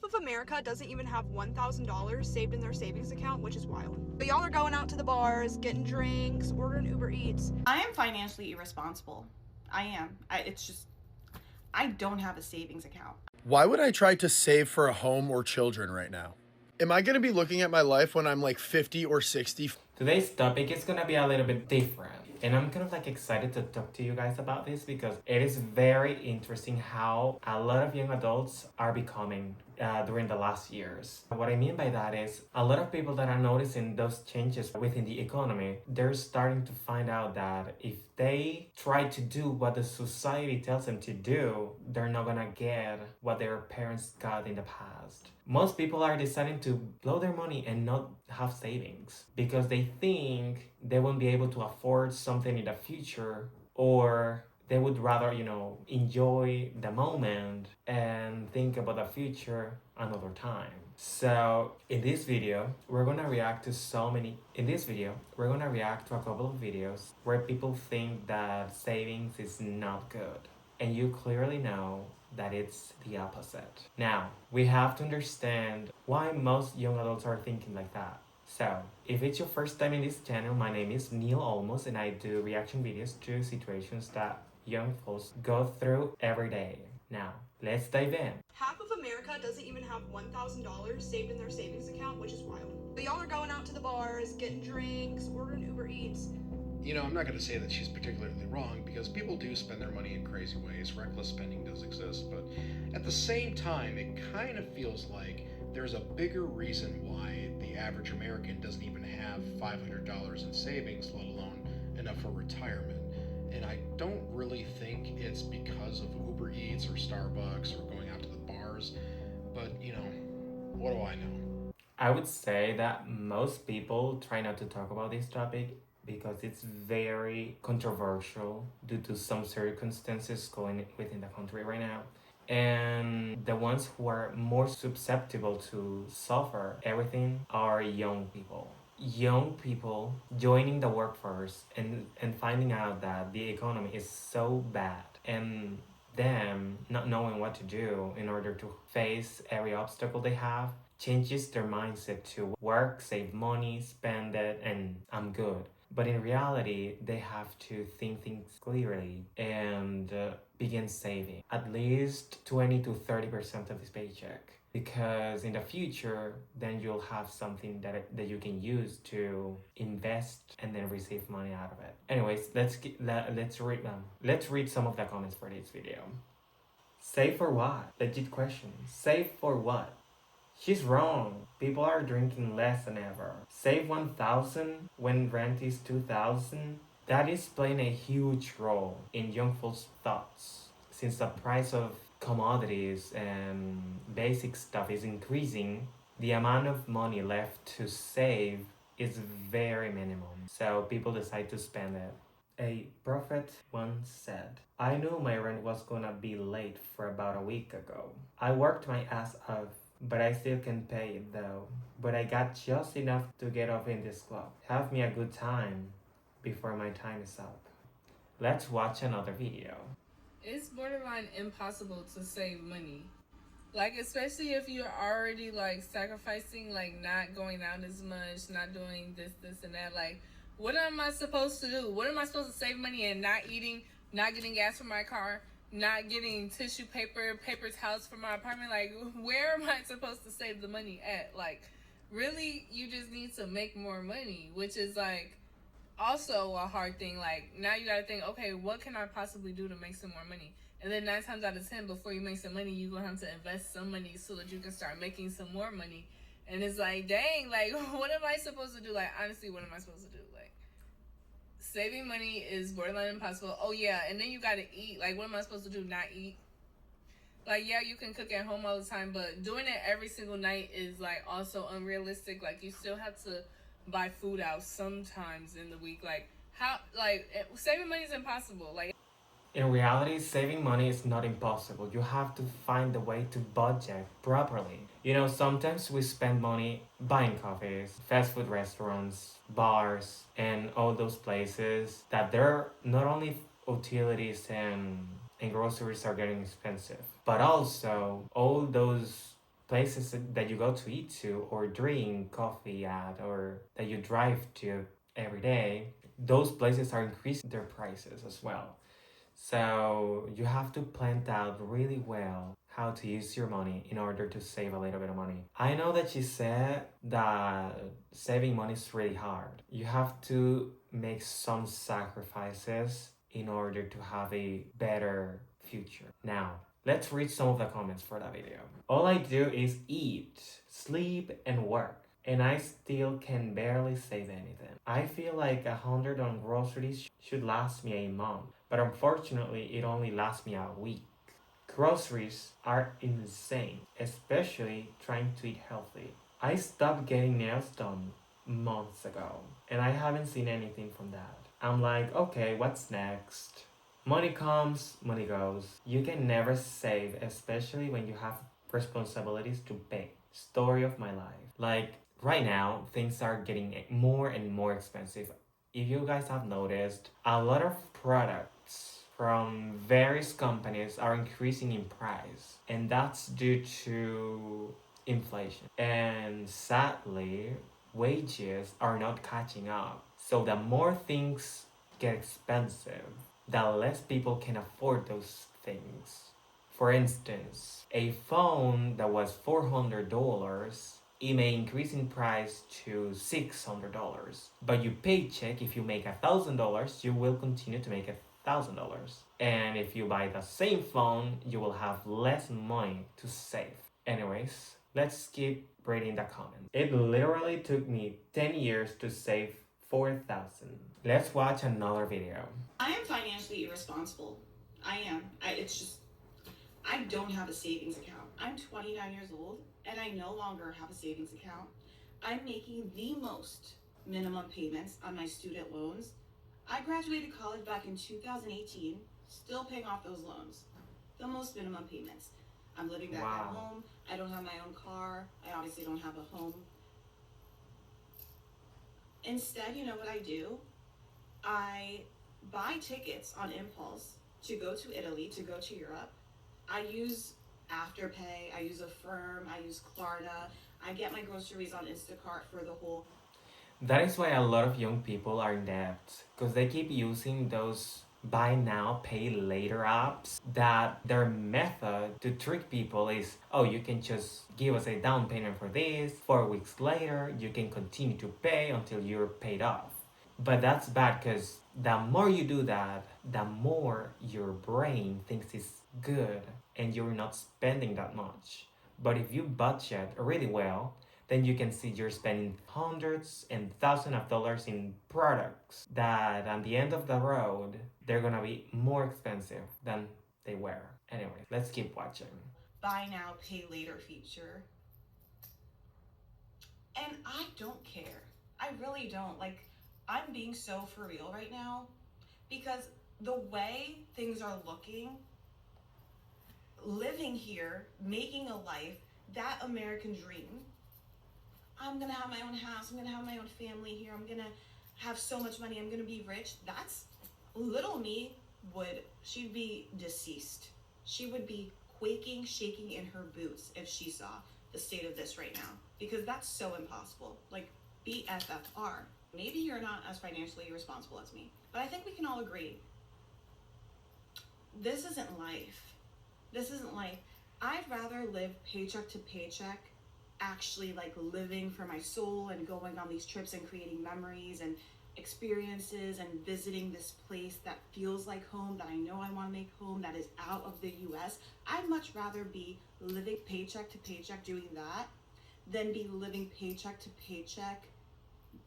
Half of America doesn't even have $1,000 saved in their savings account, which is wild. But y'all are going out to the bars, getting drinks, ordering Uber Eats. I am financially irresponsible. I am. I don't have a savings account. Why would I try to save for a home or children right now? Am I going to be looking at my life when I'm like 50 or 60? Today's topic is gonna be a little bit different, and I'm kind of like excited to talk to you guys about this because it is very interesting how a lot of young adults are becoming during the last years. What I mean by that is a lot of people that are noticing those changes within the economy, they're starting to find out that if they try to do what the society tells them to do, they're not gonna get what their parents got in the past. Most people are deciding to blow their money and not have savings because they think they won't be able to afford something in the future, or they would rather, enjoy the moment and think about the future another time. So in this video, we're gonna react to a couple of videos where people think that savings is not good. And you clearly know that it's the opposite. Now, we have to understand why most young adults are thinking like that. So, if it's your first time in this channel, my name is Neil Olmos and I do reaction videos to situations that young folks go through every day. Now, let's dive in. Half of America doesn't even have $1,000 saved in their savings account, which is wild. But y'all are going out to the bars, getting drinks, ordering Uber Eats. I'm not going to say that she's particularly wrong because people do spend their money in crazy ways. Reckless spending does exist, but at the same time, it kind of feels like there's a bigger reason why the average American doesn't even have $500 in savings, let alone enough for retirement. And I don't really think it's because of Uber Eats or Starbucks or going out to the bars, but what do I know? I would say that most people try not to talk about this topic because it's very controversial due to some circumstances going within the country right now. And the ones who are more susceptible to suffer everything are young people. Young people joining the workforce and finding out that the economy is so bad, and them not knowing what to do in order to face every obstacle they have changes their mindset to work, save money, spend it, and I'm good. But in reality, they have to think things clearly and begin saving at least 20 to 30% of this paycheck. Because in the future, then you'll have something that you can use to invest and then receive money out of it. Anyways, let's read some of the comments for this video. Save for what? Legit question. Save for what? She's wrong. People are drinking less than ever. Save 1,000 when rent is 2,000. That is playing a huge role in young folks' thoughts. Since the price of commodities and basic stuff is increasing, the amount of money left to save is very minimum. So people decide to spend it. A prophet once said, I knew my rent was gonna be late for about a week ago. I worked my ass off, but I still can pay it though. But I got just enough to get off in this club. Have me a good time before my time is up. Let's watch another video. It's borderline impossible to save money. Like, especially if you're already like sacrificing, like not going out as much, not doing this, and that. Like, what am I supposed to do? What am I supposed to save money and not eating, not getting gas for my car, not getting tissue paper towels for my apartment? Like, where am I supposed to save the money at? Like, really, you just need to make more money, which is like also a hard thing. Like, now you gotta think, okay, what can I possibly do to make some more money? And then 9 times out of 10, before you make some money, you're gonna have to invest some money so that you can start making some more money. And it's like, dang, like, what am I supposed to do? Like, honestly, what am I supposed to do? Like, saving money is borderline impossible. Oh yeah, and then you gotta eat. Like, what am I supposed to do? Not eat? Like, yeah, you can cook at home all the time, but doing it every single night is like also unrealistic. Like, you still have to buy food out sometimes in the week. Like, how, like, saving money is impossible. Like, in reality, saving money is not impossible. You have to find a way to budget properly. Sometimes we spend money buying coffees, fast food restaurants, bars, and all those places that they're not only utilities and groceries are getting expensive, but also all those places that you go to eat to or drink coffee at or that you drive to every day, those places are increasing their prices as well. So you have to plan out really well how to use your money in order to save a little bit of money. I know that she said that saving money is really hard. You have to make some sacrifices in order to have a better future. Now, let's read some of the comments for that video. All I do is eat, sleep, and work, and I still can barely save anything. I feel like 100 on groceries should last me a month, but unfortunately, it only lasts me a week. Groceries are insane, especially trying to eat healthy. I stopped getting nails done months ago, and I haven't seen anything from that. I'm like, okay, what's next? Money comes, money goes. You can never save, especially when you have responsibilities to pay. Story of my life. Like, right now, things are getting more and more expensive. If you guys have noticed, a lot of products from various companies are increasing in price, and that's due to inflation. And sadly, wages are not catching up. So the more things get expensive, the less people can afford those things. For instance, a phone that was $400, it may increase in price to $600. But your paycheck, if you make $1,000, you will continue to make $1,000. And if you buy the same phone, you will have less money to save. Anyways, let's keep reading the comments. It literally took me 10 years to save 4,000. Let's watch another video. I am financially irresponsible. It's just, I don't have a savings account. I'm 29 years old and I no longer have a savings account. I'm making the most minimum payments on my student loans. I graduated college back in 2018, still paying off those loans. The most minimum payments. I'm living back at home. I don't have my own car. I obviously don't have a home. Instead, you know what I do? I buy tickets on impulse to go to Italy, to go to Europe. I use Afterpay, I use Affirm, I use Klarna. I get my groceries on Instacart for the whole. That is why a lot of young people are in debt, because they keep using those buy now, pay later apps that their method to trick people is, oh, you can just give us a down payment for this, 4 weeks later, you can continue to pay until you're paid off. But that's bad because the more you do that, the more your brain thinks it's good and you're not spending that much. But if you budget really well, then you can see you're spending hundreds and thousands of dollars in products that at the end of the road, they're gonna be more expensive than they were. Anyway, let's keep watching. Buy now, pay later feature. And I don't care. I really don't. Like, I'm being so for real right now because the way things are looking, living here, making a life, that American dream, I'm gonna have my own house, I'm gonna have my own family here, I'm gonna have so much money, I'm gonna be rich. That's little me she'd be deceased. She would be quaking, shaking in her boots if she saw the state of this right now, because that's so impossible. Like, BFFR. Maybe you're not as financially irresponsible as me, but I think we can all agree this isn't life. This isn't life. I'd rather live paycheck to paycheck, actually like living for my soul and going on these trips and creating memories and experiences and visiting this place that feels like home, that I know I want to make home, that is out of the US. I'd much rather be living paycheck to paycheck doing that than be living paycheck to paycheck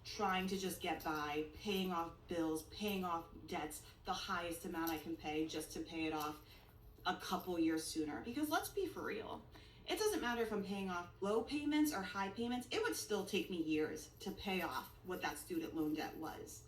trying to just get by, paying off bills, paying off debts, the highest amount I can pay just to pay it off a couple years sooner. Because let's be for real, it doesn't matter if I'm paying off low payments or high payments, it would still take me years to pay off what that student loan debt was.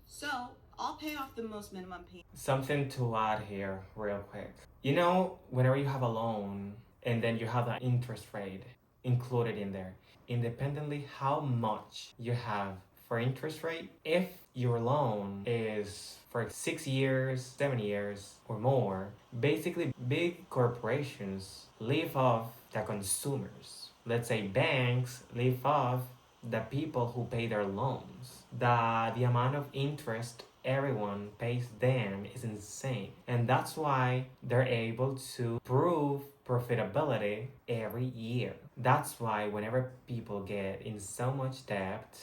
So I'll pay off the most minimum payment. Something to add here real quick. You know, whenever you have a loan and then you have an interest rate included in there, independently how much you have for interest rate. If your loan is for 6 years, 7 years, or more, basically big corporations live off the consumers. Let's say banks live off the people who pay their loans. The amount of interest everyone pays them is insane. And that's why they're able to prove profitability every year. That's why whenever people get in so much debt,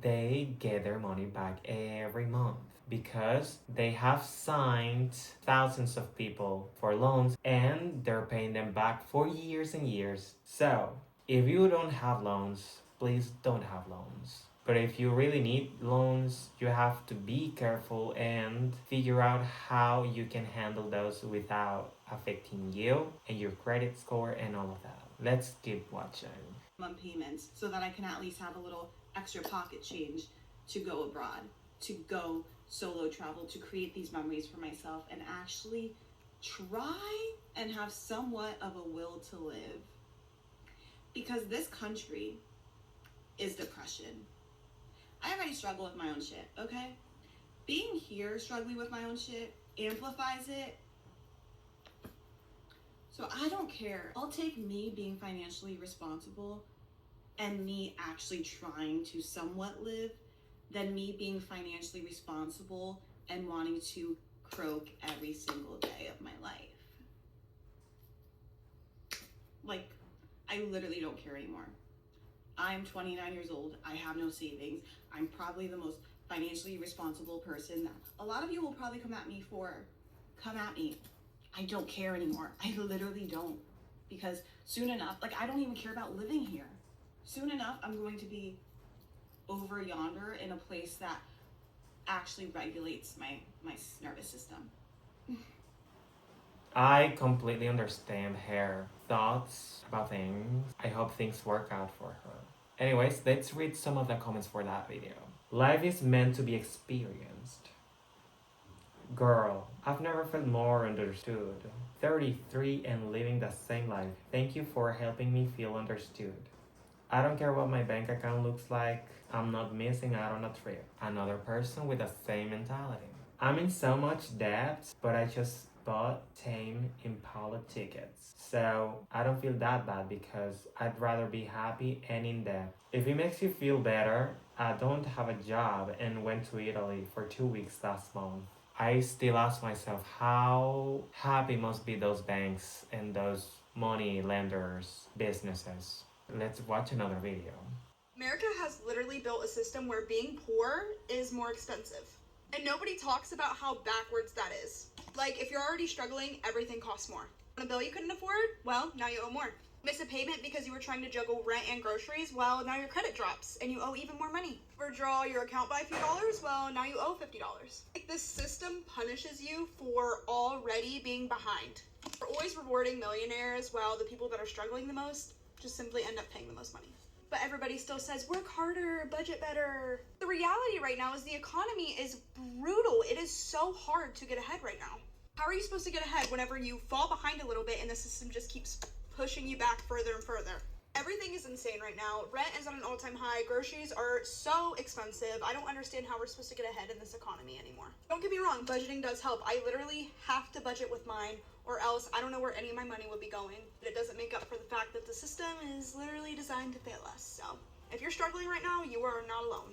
they get their money back every month because they have signed thousands of people for loans and they're paying them back for years and years. So, if you don't have loans, please don't have loans. But if you really need loans, you have to be careful and figure out how you can handle those without affecting you and your credit score and all of that. Let's keep watching. Month payments so that I can at least have a little extra pocket change to go abroad, to go solo travel, to create these memories for myself and actually try and have somewhat of a will to live. Because this country is depression. I already struggle with my own shit, okay? Being here struggling with my own shit amplifies it. So I don't care. I'll take me being financially responsible and me actually trying to somewhat live than me being financially responsible and wanting to croak every single day of my life. Like, I literally don't care anymore. I'm 29 years old. I have no savings. I'm probably the most financially responsible person that a lot of you will probably come at me for. Come at me. I don't care anymore. I literally don't. Because soon enough, like, I don't even care about living here. Soon enough, I'm going to be over yonder in a place that actually regulates my nervous system. I completely understand her thoughts about things. I hope things work out for her. Anyways, let's read some of the comments for that video. Life is meant to be experienced. Girl, I've never felt more understood. 33 and living the same life. Thank you for helping me feel understood. I don't care what my bank account looks like. I'm not missing out on a trip. Another person with the same mentality. I'm in so much debt, but I just bought Tame Impala tickets. So I don't feel that bad because I'd rather be happy and in debt. If it makes you feel better, I don't have a job and went to Italy for 2 weeks last month. I still ask myself how happy must be those banks and those money lenders, businesses. Let's watch another video. America has literally built a system where being poor is more expensive. And nobody talks about how backwards that is. Like, if you're already struggling, everything costs more. On a bill you couldn't afford? Well, now you owe more. Miss a payment because you were trying to juggle rent and groceries? Well, now your credit drops and you owe even more money. Overdraw your account by a few dollars? Well, now you owe $50. Like, this system punishes you for already being behind. We're always rewarding millionaires while the people that are struggling the most just simply end up paying the most money. But everybody still says, work harder, budget better. The reality right now is the economy is brutal. It is so hard to get ahead right now. How are you supposed to get ahead whenever you fall behind a little bit and the system just keeps pushing you back further and further? Everything is insane right now. Rent is at an all-time high. Groceries are so expensive. I don't understand how we're supposed to get ahead in this economy anymore. Don't get me wrong, budgeting does help. I literally have to budget with mine, or else I don't know where any of my money would be going. But it doesn't make up for the fact that the system is literally designed to fail us. So if you're struggling right now, you are not alone.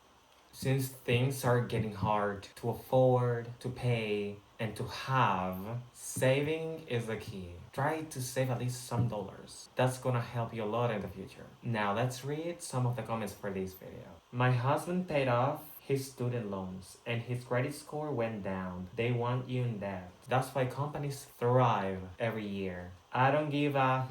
Since things are getting hard to afford, to pay, and to have, saving is the key. Try to save at least some dollars. That's gonna help you a lot in the future. Now let's read some of the comments for this video. My husband paid off his student loans and his credit score went down. They want you in debt. That's why companies thrive every year. I don't give a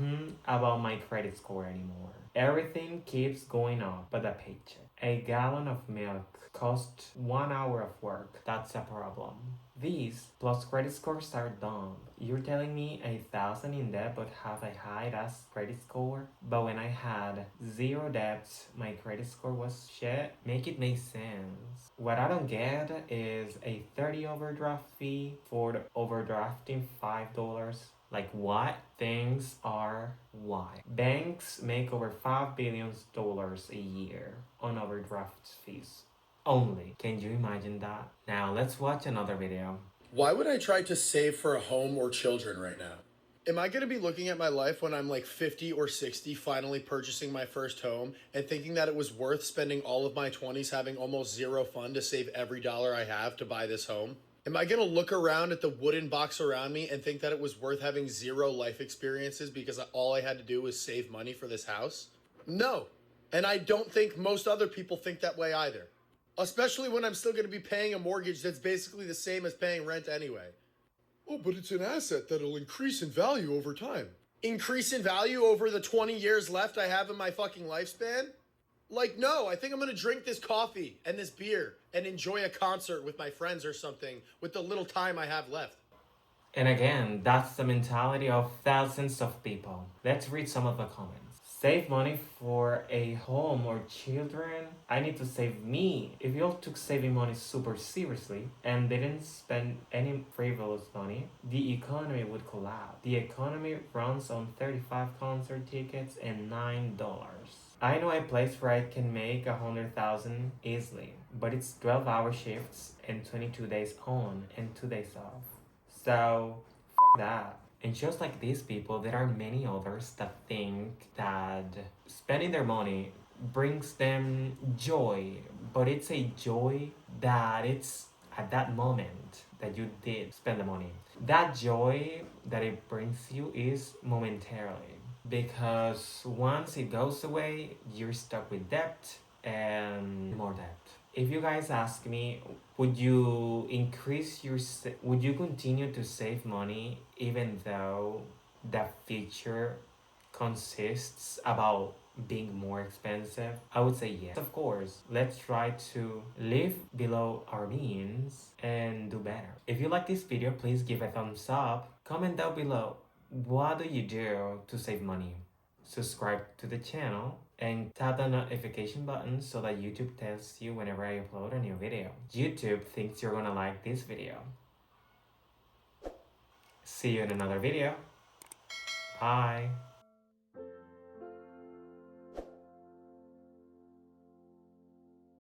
about my credit score anymore. Everything keeps going up but the paycheck. A gallon of milk costs 1 hour of work. That's a problem. These plus credit scores are dumb. You're telling me 1,000 in debt but have a high-ass credit score? But when I had 0 debt, my credit score was shit? Make it make sense. What I don't get is a 30 overdraft fee for overdrafting $5. Like what? Things are why. Banks make over $5 billion a year on overdraft fees. only. Can you imagine that? Now let's watch another video. Why would I try to save for a home or children right now? Am I going to be looking at my life when I'm like 50 or 60, finally purchasing my first home and thinking that it was worth spending all of my 20s having almost zero fun to save every dollar I have to buy this home? Am I going to look around at the wooden box around me and think that it was worth having zero life experiences because all I had to do was save money for this house? No. And I don't think most other people think that way either. Especially when I'm still going to be paying a mortgage that's basically the same as paying rent anyway. Oh, but it's an asset that'll increase in value over time. Increase in value over the 20 years left I have in my fucking lifespan? Like, no, I think I'm gonna drink this coffee and this beer and enjoy a concert with my friends or something with the little time I have left. And again, that's the mentality of thousands of people. Let's read some of the comments. Save money for a home or children. I need to save me. If you all took saving money super seriously and didn't spend any frivolous money, the economy would collapse. The economy runs on 35 concert tickets and $9. I know a place where I can make 100,000 easily, but it's 12-hour shifts and 22 days on and 2 days off. So, that. And just like these people, there are many others that think that spending their money brings them joy, but it's a joy that it's at that moment that you did spend the money. That joy that it brings you is momentarily, because once it goes away, you're stuck with debt and more debt. If you guys ask me, would you would you continue to save money even though the future consists about being more expensive? I would say yes, of course. Let's try to live below our means and do better. If you like this video, please give a thumbs up. Comment down below, what do you do to save money? Subscribe to the channel and tap the notification button so that YouTube tells you whenever I upload a new video. YouTube thinks you're gonna like this video. See you in another video. Bye.